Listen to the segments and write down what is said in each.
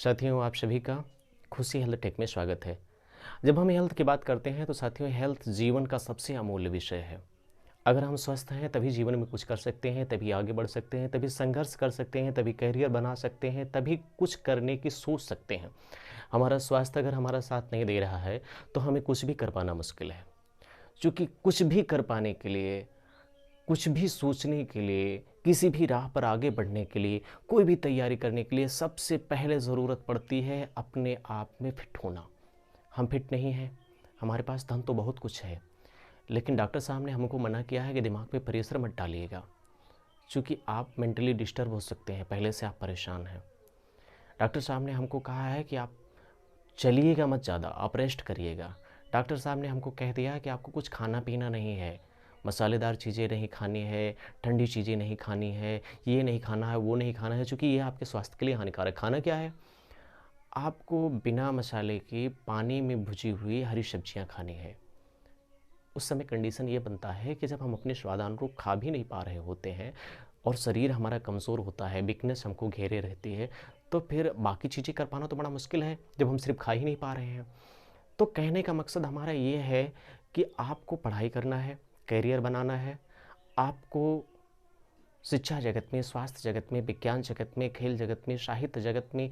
साथियों, आप सभी का खुशी हेल्थ टेक में स्वागत है। जब हम हेल्थ की बात करते हैं तो साथियों, हेल्थ जीवन का सबसे अमूल्य विषय है। अगर हम स्वस्थ हैं तभी जीवन में कुछ कर सकते हैं, तभी आगे बढ़ सकते हैं, तभी संघर्ष कर सकते हैं, तभी करियर बना सकते हैं, तभी कुछ करने की सोच सकते हैं। हमारा स्वास्थ्य अगर हमारा साथ नहीं दे रहा है तो हमें कुछ भी कर पाना मुश्किल है। क्योंकि कुछ भी कर पाने के लिए, कुछ भी सोचने के लिए, किसी भी राह पर आगे बढ़ने के लिए, कोई भी तैयारी करने के लिए सबसे पहले ज़रूरत पड़ती है अपने आप में फिट होना। हम फिट नहीं हैं। हमारे पास धन तो बहुत कुछ है, लेकिन डॉक्टर साहब ने हमको मना किया है कि दिमाग पे प्रेशर मत डालिएगा, क्योंकि आप मेंटली डिस्टर्ब हो सकते हैं। पहले से आप परेशान हैं। डॉक्टर साहब ने हमको कहा है कि आप चलिएगा मत ज़्यादा, आप रेस्ट करिएगा। डॉक्टर साहब ने हमको कह दिया है कि आपको कुछ खाना पीना नहीं है, मसालेदार चीज़ें नहीं खानी है, ठंडी चीज़ें नहीं खानी है, ये नहीं खाना है, वो नहीं खाना है, क्योंकि ये आपके स्वास्थ्य के लिए हानिकारक। खाना क्या है? आपको बिना मसाले के पानी में भुजी हुई हरी सब्जियां खानी है। उस समय कंडीशन ये बनता है कि जब हम अपने स्वादानुरूप खा भी नहीं पा रहे होते हैं और शरीर हमारा कमज़ोर होता है, वीकनेस हमको घेरे रहती है, तो फिर बाकी चीज़ें कर पाना तो बड़ा मुश्किल है जब हम सिर्फ खा ही नहीं पा रहे हैं। तो कहने का मकसद हमारा ये है कि आपको पढ़ाई करना है, करियर बनाना है, आपको शिक्षा जगत में, स्वास्थ्य जगत में, विज्ञान जगत में, खेल जगत में, साहित्य जगत में,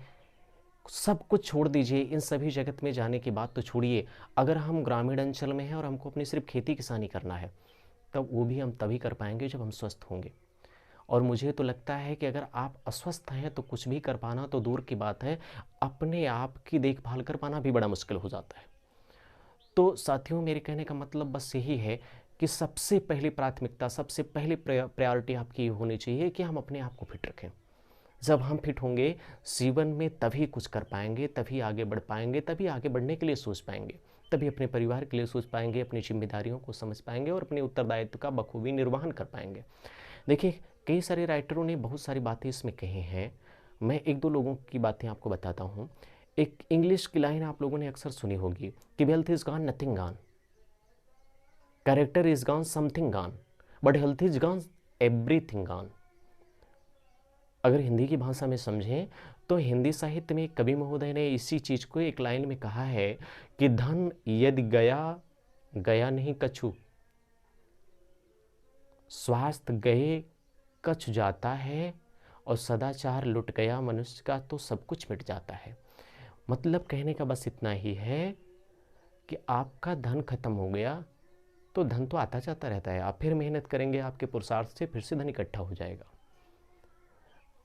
सब कुछ छोड़ दीजिए। इन सभी जगत में जाने की बात तो छोड़िए। अगर हम ग्रामीण अंचल में हैं और हमको अपनी सिर्फ खेती किसानी करना है, तब वो भी हम तभी कर पाएंगे जब हम स्वस्थ होंगे। और मुझे तो लगता है कि अगर आप अस्वस्थ हैं तो कुछ भी कर पाना तो दूर की बात है, अपने आप की देखभाल कर पाना भी बड़ा मुश्किल हो जाता है। तो साथियों, मेरे कहने का मतलब बस यही है कि सबसे पहली प्राथमिकता, सबसे पहली प्रायोरिटी आपकी ये होनी चाहिए कि हम अपने आप को फिट रखें। जब हम फिट होंगे जीवन में, तभी कुछ कर पाएंगे, तभी आगे बढ़ पाएंगे, तभी आगे बढ़ने के लिए सोच पाएंगे, तभी अपने परिवार के लिए सोच पाएंगे, अपनी जिम्मेदारियों को समझ पाएंगे और अपने उत्तरदायित्व का बखूबी निर्वहन कर पाएंगे। देखिए, कई सारे राइटरों ने बहुत सारी बातें इसमें कही हैं। मैं एक दो लोगों की बातें आपको बताता हूँ। एक इंग्लिश की लाइन आप लोगों ने अक्सर सुनी होगी कि wealth is gone nothing gone, character is gone something gone, but health is gone everything gone. अगर हिंदी की भाषा में समझें तो हिंदी साहित्य में कवि महोदय ने इसी चीज़ को एक लाइन में कहा है कि धन यदि गया, गया नहीं कछु, स्वास्थ्य गए कछु जाता है, और सदाचार लुट गया मनुष्य का तो सब कुछ मिट जाता है। मतलब कहने का बस इतना ही है कि आपका धन खत्म हो गया तो धन तो आता जाता रहता है, आप फिर मेहनत करेंगे, आपके पुरुषार्थ से फिर से धन इकट्ठा हो जाएगा।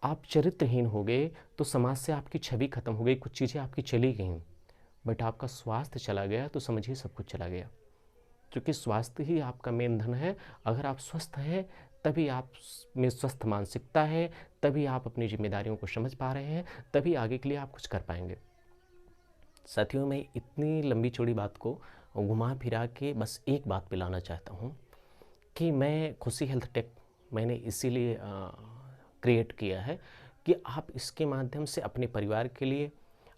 आप चरित्रहीन हो गए तो समाज से आपकी छवि खत्म हो गई, कुछ चीज़ें आपकी चली गईं। बट आपका स्वास्थ्य चला गया तो समझिए सब कुछ चला गया, क्योंकि स्वास्थ्य ही आपका मेन धन है। अगर आप स्वस्थ हैं तभी आप में स्वस्थ मानसिकता है, तभी आप अपनी जिम्मेदारियों को समझ पा रहे हैं, तभी आगे के लिए आप कुछ कर पाएंगे। साथियों, मैं इतनी लंबी चौड़ी बात को घुमा फिरा के बस एक बात पे लाना चाहता हूँ कि मैं खुशी हेल्थ टेक मैंने इसीलिए क्रिएट किया है कि आप इसके माध्यम से अपने परिवार के लिए,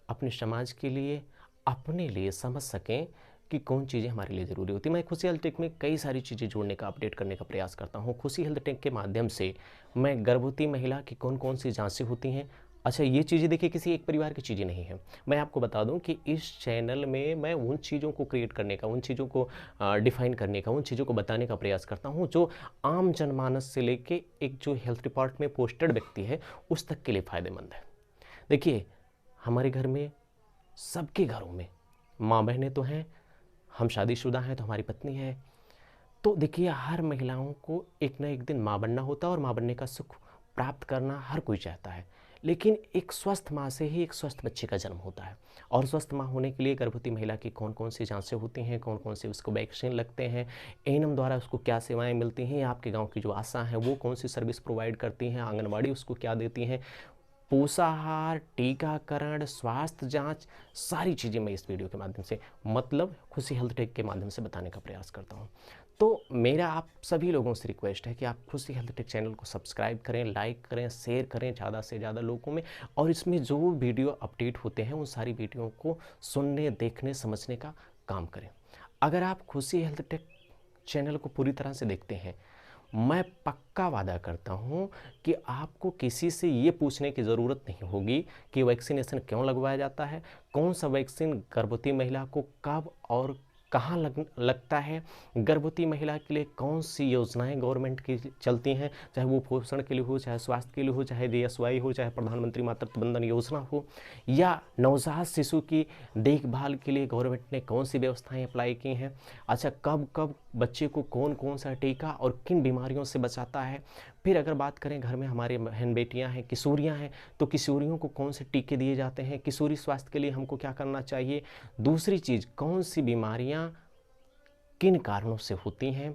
अपने समाज के लिए, अपने लिए समझ सकें कि कौन चीज़ें हमारे लिए ज़रूरी होती है। मैं खुशी हेल्थ टेक में कई सारी चीज़ें जोड़ने का, अपडेट करने का प्रयास करता हूँ। खुशी हेल्थ टेक के माध्यम से मैं गर्भवती महिला की कौन कौन सी जाँचें होती हैं, अच्छा ये चीज़ें देखिए किसी एक परिवार की चीज़ें नहीं है। मैं आपको बता दूं कि इस चैनल में मैं उन चीज़ों को क्रिएट करने का, उन चीज़ों को डिफ़ाइन करने का, उन चीज़ों को बताने का प्रयास करता हूं जो आम जनमानस से लेके एक जो हेल्थ डिपार्टमेंट में पोस्टेड व्यक्ति है उस तक के लिए फ़ायदेमंद है। देखिए, हमारे घर में, सबके घरों में माँ बहनें तो हैं, हम शादीशुदा हैं तो हमारी पत्नी है। तो देखिए, हर महिलाओं को एक ना एक दिन माँ बनना होता है और माँ बनने का सुख प्राप्त करना हर कोई चाहता है। लेकिन एक स्वस्थ माँ से ही एक स्वस्थ बच्चे का जन्म होता है। और स्वस्थ माँ होने के लिए गर्भवती महिला की कौन कौन सी जांचें होती हैं, कौन कौन से उसको वैक्सीन लगते हैं, एएनएम द्वारा उसको क्या सेवाएं मिलती हैं, आपके गांव की जो आशा हैं वो कौन सी सर्विस प्रोवाइड करती हैं, आंगनबाड़ी उसको क्या देती हैं, पोषाहार, टीकाकरण, स्वास्थ्य जांच, सारी चीज़ें मैं इस वीडियो के माध्यम से, मतलब खुशी हेल्थ टेक के माध्यम से बताने का प्रयास करता हूँ। तो मेरा आप सभी लोगों से रिक्वेस्ट है कि आप खुशी हेल्थ टेक चैनल को सब्सक्राइब करें, लाइक करें, शेयर करें ज़्यादा से ज़्यादा लोगों में, और इसमें जो वीडियो अपडेट होते हैं उन सारी वीडियो को सुनने, देखने, समझने का काम करें। अगर आप खुशी हेल्थ टेक चैनल को पूरी तरह से देखते हैं, मैं पक्का वादा करता हूँ कि आपको किसी से ये पूछने की ज़रूरत नहीं होगी कि वैक्सीनेशन क्यों लगवाया जाता है, कौन सा वैक्सीन गर्भवती महिला को कब और कहाँ लगता है, गर्भवती महिला के लिए कौन सी योजनाएं गवर्नमेंट की चलती हैं, चाहे वो पोषण के लिए हो, चाहे स्वास्थ्य के लिए हो, चाहे DSY हो, चाहे प्रधानमंत्री मातृत्व वंदन योजना हो, या नवजात शिशु की देखभाल के लिए गवर्नमेंट ने कौन सी व्यवस्थाएं अप्लाई की हैं। अच्छा, कब कब बच्चे को कौन कौन सा टीका और किन बीमारियों से बचाता है। फिर अगर बात करें घर में हमारे बहन बेटियां हैं, किशोरियां हैं, तो किशोरियों को कौन से टीके दिए जाते हैं, किशोरी स्वास्थ्य के लिए हमको क्या करना चाहिए। दूसरी चीज़, कौन सी बीमारियां किन कारणों से होती हैं,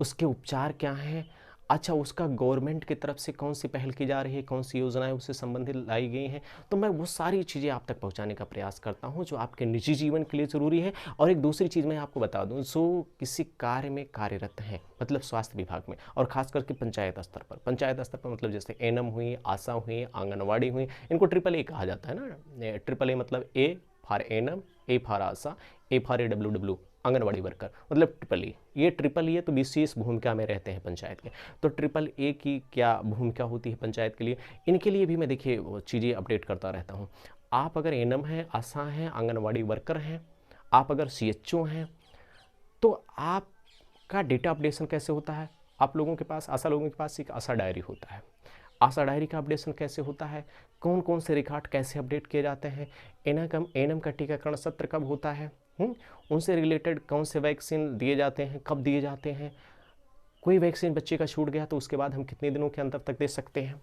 उसके उपचार क्या हैं। अच्छा, उसका गवर्नमेंट की तरफ से कौन सी पहल की जा रही है, कौन सी योजनाएं उससे संबंधित लाई गई हैं। तो मैं वो सारी चीज़ें आप तक पहुंचाने का प्रयास करता हूं जो आपके निजी जीवन के लिए ज़रूरी है। और एक दूसरी चीज़ मैं आपको बता दूं, जो किसी कार्य में कार्यरत हैं, मतलब स्वास्थ्य विभाग में, और खास करके पंचायत स्तर पर मतलब जैसे एनएम हुई, आशा हुई, आंगनवाड़ी हुई, इनको AAA कहा जाता है ना। AAA मतलब A for ANM, A for ASHA, A for AWW anganwadi worker, मतलब AAA। ये AAA तो विशेष भूमिका में रहते हैं पंचायत के। तो AAA की क्या भूमिका होती है पंचायत के लिए, इनके लिए भी मैं देखिए चीज़ें अपडेट करता रहता हूँ। आप अगर एनएम हैं, आशा हैं, आंगनवाड़ी वर्कर हैं, आप अगर CHO हैं, तो आपका डेटा अपडेशन कैसे होता है। आप लोगों के पास, आशा लोगों के पास एक आशा डायरी होता है। आशा डायरी का अपडेशन कैसे होता है, कौन कौन से रिकॉर्ड कैसे अपडेट किए जाते हैं, एनएम का टीकाकरण सत्र कब होता है, उनसे रिलेटेड कौन से वैक्सीन दिए जाते हैं, कब दिए जाते हैं, कोई वैक्सीन बच्चे का छूट गया तो उसके बाद हम कितने दिनों के अंतर तक दे सकते हैं।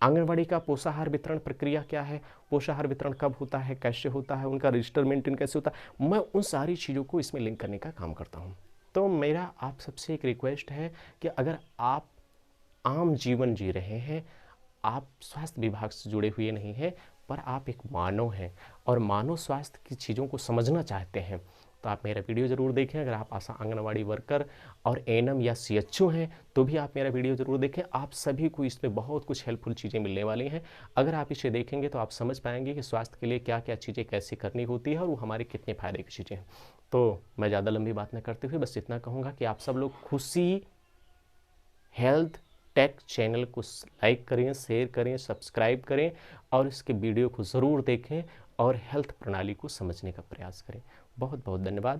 आंगनवाड़ी का पोषाहार वितरण प्रक्रिया क्या है, पोषाहार वितरण कब होता है, कैसे होता है, उनका रजिस्टर मेंटेन कैसे होता है। मैं उन सारी चीज़ों को इसमें लिंक करने का काम करता हूँ। तो मेरा आप सबसे एक रिक्वेस्ट है कि अगर आप आम जीवन जी रहे हैं, आप स्वास्थ्य विभाग से जुड़े हुए नहीं हैं, पर आप एक मानव हैं और मानव स्वास्थ्य की चीज़ों को समझना चाहते हैं, तो आप मेरा वीडियो ज़रूर देखें। अगर आप आशा आंगनवाड़ी वर्कर और एनएम या CHO हैं तो भी आप मेरा वीडियो ज़रूर देखें। आप सभी को इसमें बहुत कुछ हेल्पफुल चीज़ें मिलने वाली हैं। अगर आप इसे देखेंगे तो आप समझ पाएंगे कि स्वास्थ्य के लिए क्या क्या चीज़ें कैसे करनी होती है और वो हमारे कितने फ़ायदे की चीज़ें हैं। तो मैं ज़्यादा लंबी बात न करते हुए बस इतना कहूँगा कि आप सब लोग खुशी हेल्थ टेक चैनल को लाइक करें, शेयर करें, सब्सक्राइब करें और इसके वीडियो को ज़रूर देखें और हेल्थ प्रणाली को समझने का प्रयास करें। बहुत बहुत धन्यवाद।